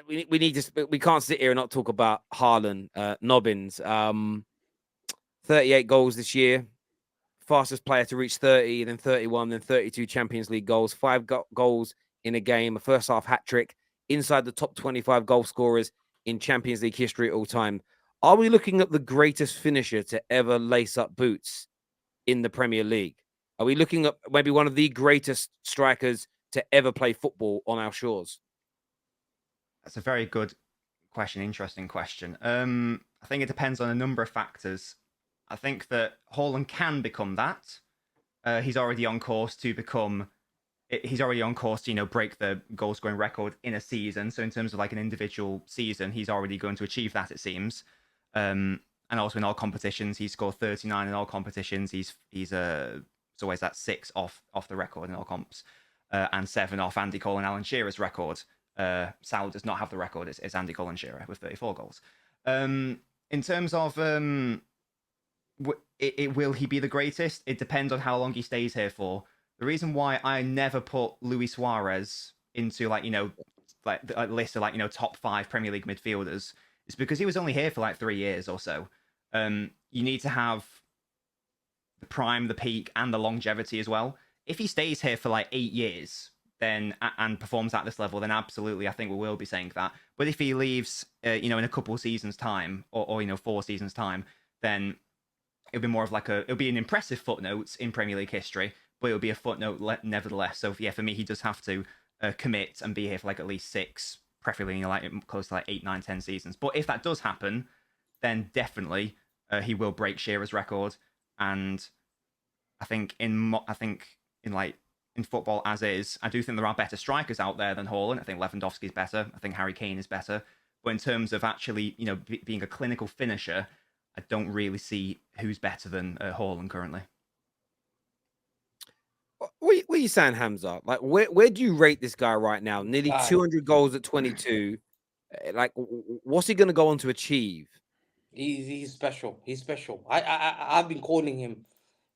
We need to. We can't sit here and not talk about Haaland, Nobbins. 38 goals this year, fastest player to reach 30, then 31, then 32 Champions League goals, goals in a game, a first half hat trick, inside the top 25 goal scorers in Champions League history at all time. Are we looking at the greatest finisher to ever lace up boots in the Premier League? Are we looking at maybe one of the greatest strikers to ever play football on our shores? That's a very good question, interesting question. I think it depends on a number of factors. I think that Haaland can become that. He's already on course to become. He's already on course to break the goal scoring record in a season. So in terms of like an individual season, he's already going to achieve that. It seems. And also in all competitions, he's scored 39 in all competitions. It's always that 6 off the record in all comps, and 7 off Andy Cole and Alan Shearer's record. Sal does not have the record. It's Andy Cole and Shearer with 34 goals. In terms of will he be the greatest? It depends on how long he stays here for. The reason why I never put Luis Suarez into like a list of top 5 Premier League midfielders is because he was only here for like 3 years or so. You need to have the prime, the peak, and the longevity as well. If he stays here for like 8 years, then and performs at this level, then absolutely, I think we will be saying that. But if he leaves, in a couple of seasons' time, or 4 seasons' time, then it'll be more of it'll be an impressive footnote in Premier League history, but it'll be a footnote nevertheless. So yeah, for me, he does have to commit and be here for like at least 6, preferably close to like 8, 9, 10 seasons. But if that does happen, then definitely he will break Shearer's record. And I think in football as is, I do think there are better strikers out there than Haaland. I think Lewandowski's better. I think Harry Kane is better. But in terms of actually, being a clinical finisher, I don't really see who's better than Haaland currently. What are you saying, Hamza? Like, where do you rate this guy right now? Nearly Guy, 200 goals at 22. Like, what's he going to go on to achieve? he's special. He's special. I've been calling him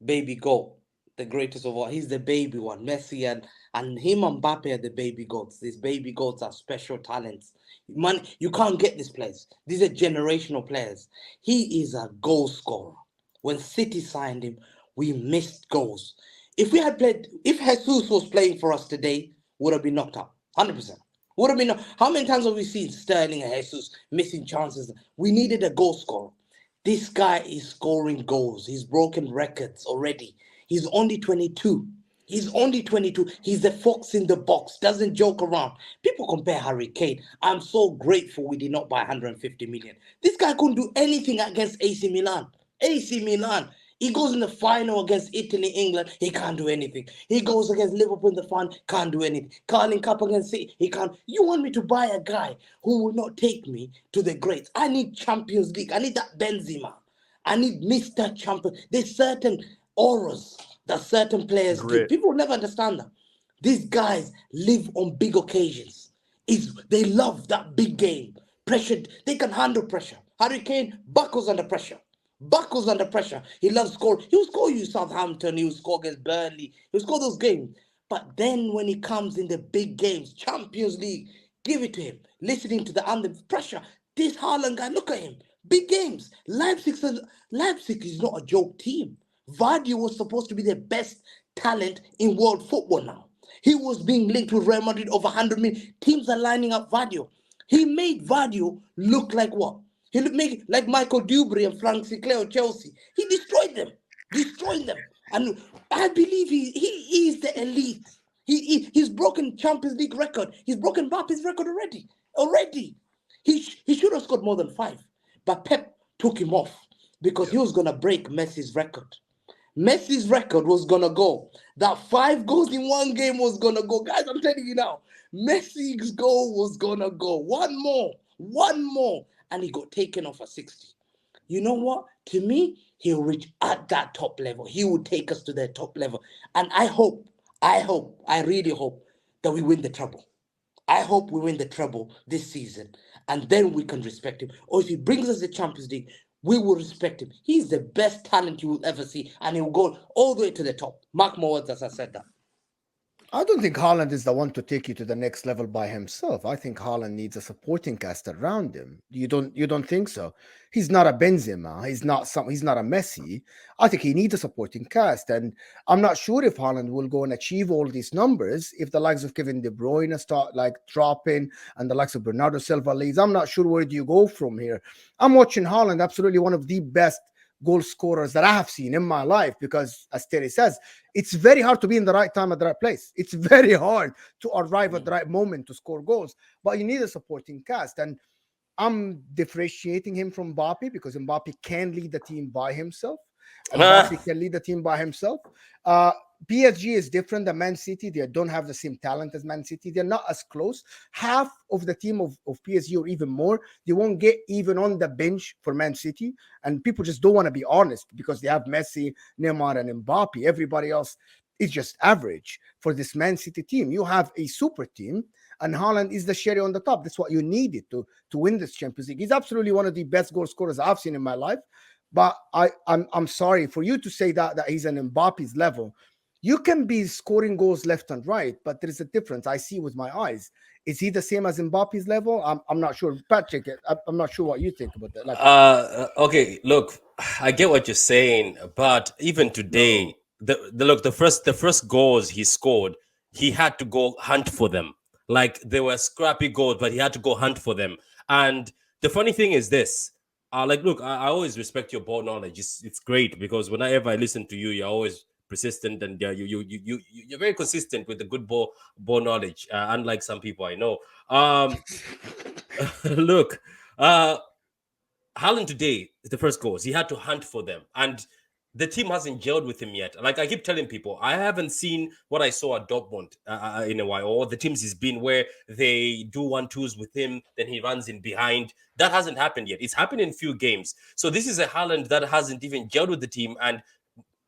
Baby Goat, the greatest of all. He's the baby one. Messi and him and Mbappe are the baby goats. These baby goats are special talents. Man, you can't get this players. These are generational players. He is a goal scorer. When City signed him, we missed goals. If Jesus was playing for us today, would have been knocked out. 100%. Would have been. How many times have we seen Sterling and Jesus missing chances? We needed a goal scorer. This guy is scoring goals. He's broken records already. He's only 22. He's only 22. He's the fox in the box. Doesn't joke around. People compare Harry Kane. I'm so grateful we did not buy 150 million. This guy couldn't do anything against AC Milan. AC Milan. He goes in the final against Italy, England. He can't do anything. He goes against Liverpool in the final. Can't do anything. Carling Cup against City. He can't. You want me to buy a guy who will not take me to the greats? I need Champions League. I need that Benzema. I need Mr. Champion. There's certain auras that certain players give. Grit. People will never understand that. These guys live on big occasions. They love that big game. Pressure. They can handle pressure. Harry Kane buckles under pressure. Buckles under pressure. He loves scoring. He will score you Southampton. He will score against Burnley. He will score those games. But then when he comes in the big games, Champions League, give it to him. Listening to the anthem, pressure. This Haaland guy, look at him. Big games. Leipzig is not a joke team. Vardy was supposed to be the best talent in world football now. He was being linked with Real Madrid over 100 million. Teams are lining up Vardy. He made Vardy look like what? He looked make like Michael Dubry and Frank Sinclair of Chelsea. He destroyed them. And I believe he is the elite. He's broken Champions League record. He's broken Mbappe's record already. He should have scored more than 5. But Pep took him off because he was gonna break Messi's record. Messi's record was gonna go. That 5 goals in one game was gonna go. Guys, I'm telling you now, Messi's goal was gonna go. One more, and he got taken off at 60. You know what? To me, he'll reach at that top level. He will take us to the top level. And I really hope that we win the treble. I hope we win the treble this season, and then we can respect him. Or if he brings us the Champions League, we will respect him. He's the best talent you will ever see, and he will go all the way to the top. Mark my words as I said that. I don't think Haaland is the one to take you to the next level by himself. I think Haaland needs a supporting cast around him. You don't think so? He's not a Benzema. He's not a Messi. I think he needs a supporting cast. And I'm not sure if Haaland will go and achieve all these numbers if the likes of Kevin De Bruyne start like dropping and the likes of Bernardo Silva leads. I'm not sure where do you go from here. I'm watching Haaland, absolutely one of the best goal scorers that I have seen in my life, because as Terry says, it's very hard to be in the right time at the right place. It's very hard to arrive at the right moment to score goals, but you need a supporting cast. And I'm differentiating him from Mbappe because Mbappe can lead the team by himself. Mbappe can lead the team by himself. PSG is different than Man City. They don't have the same talent as Man City. They're not as close. Half of the team of PSG or even more, they won't get even on the bench for Man City. And people just don't want to be honest because they have Messi, Neymar, and Mbappe. Everybody else is just average for this Man City team. You have a super team, and Haaland is the cherry on the top. That's what you needed to win this Champions League. He's absolutely one of the best goal scorers I've seen in my life. But I'm sorry for you to say that he's an Mbappe's level. You can be scoring goals left and right, but there is a difference I see with my eyes. Is he the same as Mbappe's level? I'm not sure. Patrick, I'm not sure what you think about that. Like, Okay, look, I get what you're saying, but even today, the first goals he scored, he had to go hunt for them. Like they were scrappy goals, but he had to go hunt for them. And the funny thing is this. Like, look, I always respect your ball knowledge. It's great because whenever I listen to you, you're always persistent and you're very consistent with the good ball knowledge. Unlike some people I know. Look, Haaland today is the first goals. He had to hunt for them, and the team hasn't gelled with him yet. Like I keep telling people, I haven't seen what I saw at Dortmund in a while, or the teams he's been where they do 1-2s with him, then he runs in behind. That hasn't happened yet. It's happened in few games. So this is a Haaland that hasn't even gelled with the team, and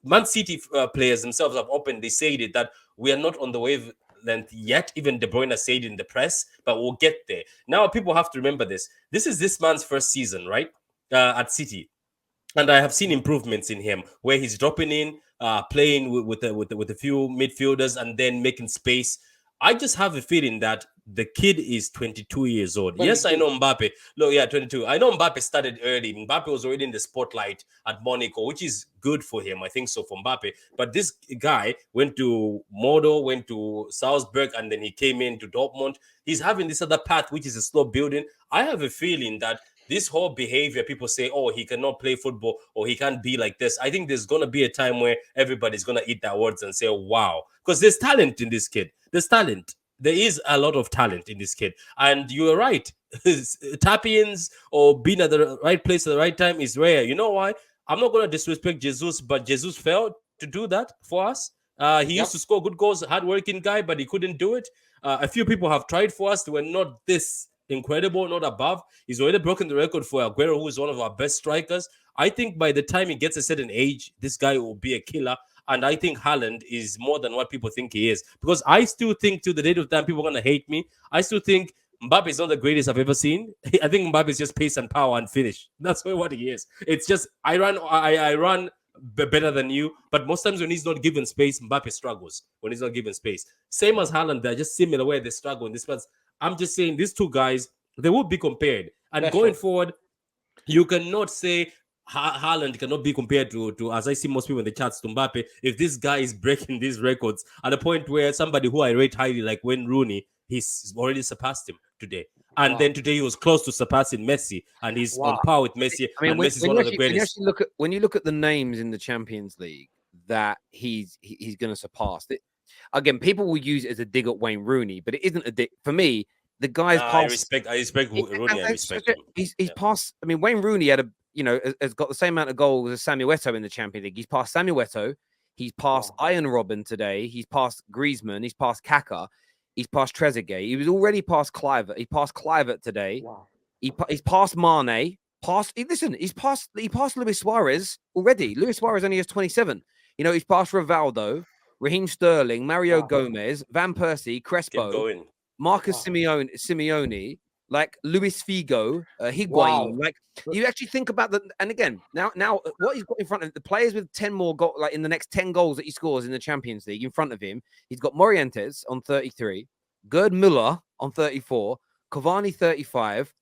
Man City players themselves have opened. They said it that we are not on the wavelength yet. Even De Bruyne said in the press, but we'll get there. Now people have to remember this. This is this man's first season, right? At City, and I have seen improvements in him where he's dropping in, playing with a few midfielders, and then making space. I just have a feeling that the kid is 22 years old. Yes, I know Mbappe. Look, yeah, 22. I know Mbappe started early. Mbappe was already in the spotlight at Monaco, which is good for him. I think so for Mbappe. But this guy went to Modo, went to Salzburg, and then he came into Dortmund. He's having this other path, which is a slow building. I have a feeling that this whole behavior, people say, oh, he cannot play football or he can't be like this. I think there's going to be a time where everybody's going to eat their words and say, oh, wow, because there's talent in this kid. There's talent. There is a lot of talent in this kid. And you're right. Tap-ins or being at the right place at the right time is rare. You know why? I'm not going to disrespect Jesus, but Jesus failed to do that for us. He used to score good goals, hard-working guy, but he couldn't do it. A few people have tried for us. They were not this incredible, not above. He's already broken the record for Aguero, who is one of our best strikers. I think by the time he gets a certain age, this guy will be a killer. And I think Haaland is more than what people think he is. Because I still think to the date of time, people are going to hate me. I still think Mbappe is not the greatest I've ever seen. I think Mbappe is just pace and power and finish. That's what he is. It's just, I run better than you. But most times when he's not given space, Mbappe struggles when he's not given space. Same as Haaland, they're just similar where they struggle in this place. I'm just saying these two guys, they will be compared. And going forward, you cannot say Haaland cannot be compared to, as I see most people in the chats, to Mbappe. If this guy is breaking these records at a point where somebody who I rate highly, like Wayne Rooney, he's already surpassed him today. And then today he was close to surpassing Messi, and he's on par with Messi. I mean, and Messi's one of the greatest. When you look at the names in the Champions League that he's going to surpass it. Again, people will use it as a dig at Wayne Rooney, but it isn't a dig. For me, the guy's passed. I respect Rooney. I respect him. He's passed. I mean, Wayne Rooney has got the same amount of goals as Samuel Eto'o in the Champions League. He's passed Samuel Eto'o. He's passed Iron Robin today. He's passed Griezmann. He's passed Kaka. He's passed Trezeguet. He was already past Kluivert. He passed Kluivert today. Wow. He's passed Mane. He's passed Luis Suarez already. Luis Suarez only has 27. He's passed Rivaldo, Raheem Sterling, Mario Gomez, Van Persie, Crespo, Marcus Simeone. like Luis Figo, Higuain. Wow. Like you actually think about the, and again, now what he's got in front of the players with 10 more goals, like in the next 10 goals that he scores in the Champions League in front of him, he's got Morientes on 33, Gerd Müller on 34, Cavani 35,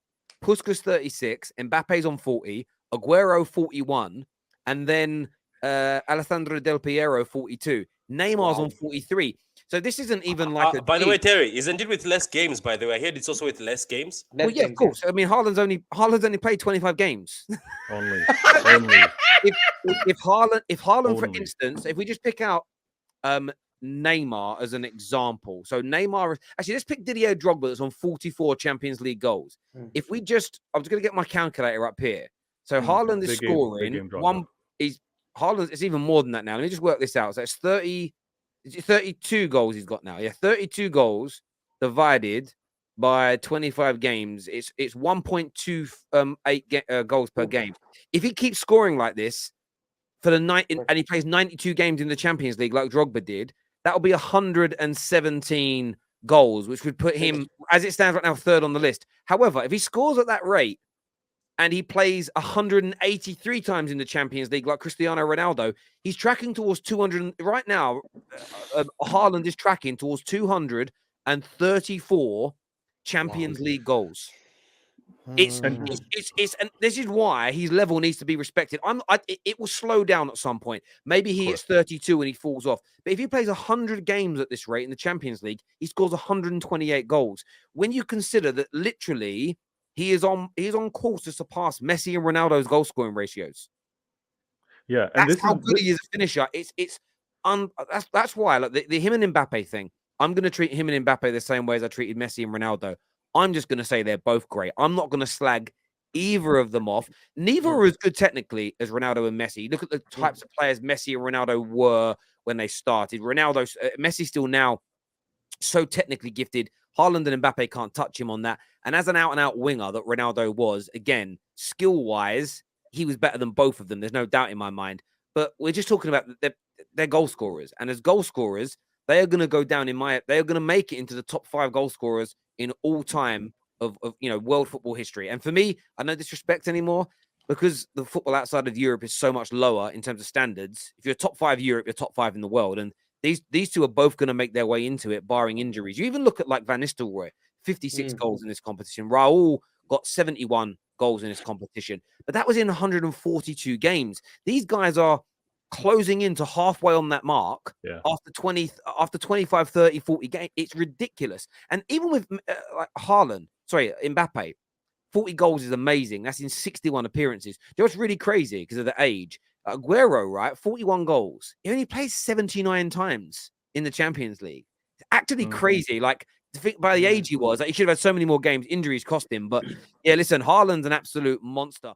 Puskas 36, Mbappe's on 40, Aguero 41, and then Alessandro Del Piero 42. Neymar's on 43. So this isn't even like a. By the way, Terry, isn't it with less games? By the way, I heard it's also with less games. Well, yeah, of course. I mean, Haaland's only played 25 games. Only. If Haaland, for Only. instance, if we just pick out Neymar as an example. So Neymar, actually, let's pick Didier Drogba that's on 44 Champions League goals. If we just, I'm just going to get my calculator up here. So Haaland is scoring one. Haaland, it's even more than that now. Let me just work this out. So it's 32 goals he's got now. Yeah, 32 goals divided by 25 games. It's 1.28 goals per game. If he keeps scoring like this for the night, and he plays 92 games in the Champions League like Drogba did, that will be 117 goals, which would put him, as it stands right now, third on the list. However, if he scores at that rate and he plays 183 times in the Champions League like Cristiano Ronaldo, he's tracking towards 200. Right now, Haaland is tracking towards 234 Champions League goals. It's and this is why his level needs to be respected. It will slow down at some point. Maybe he hits 32 and he falls off. But if he plays 100 games at this rate in the Champions League, he scores 128 goals. When you consider that literally he is on course to surpass Messi and Ronaldo's goal scoring ratios. Yeah, and that's how good he is a finisher. That's why like the him and Mbappe thing. I'm going to treat him and Mbappe the same way as I treated Messi and Ronaldo. I'm just going to say they're both great. I'm not going to slag either of them off. Neither are as good technically as Ronaldo and Messi. Look at the types of players Messi and Ronaldo were when they started. Messi's still now so technically gifted. Haaland and Mbappe can't touch him on that. And as an out-and-out winger that Ronaldo was, again, skill-wise, he was better than both of them. There's no doubt in my mind. But we're just talking about they're goal scorers. And as goal scorers, they are going to go down they are going to make it into the top 5 goal scorers in all time of world football history. And for me, I don't disrespect anymore because the football outside of Europe is so much lower in terms of standards. If you're top 5 Europe, you're top 5 in the world. And these two are both going to make their way into it, barring injuries. You even look at like Van Nistelrooy, 56 goals in this competition. Raul got 71 goals in this competition, but that was in 142 games. These guys are closing into halfway on that mark after 25, 30, 40 games. It's ridiculous. And even with Mbappe, 40 goals is amazing. That's in 61 appearances. You know what's really crazy because of the age? Aguero, right? 41 goals. He only plays 79 times in the Champions League. It's actually crazy. Like, to think by the age he was, like, he should have had so many more games. Injuries cost him. But yeah, listen, Haaland's an absolute monster.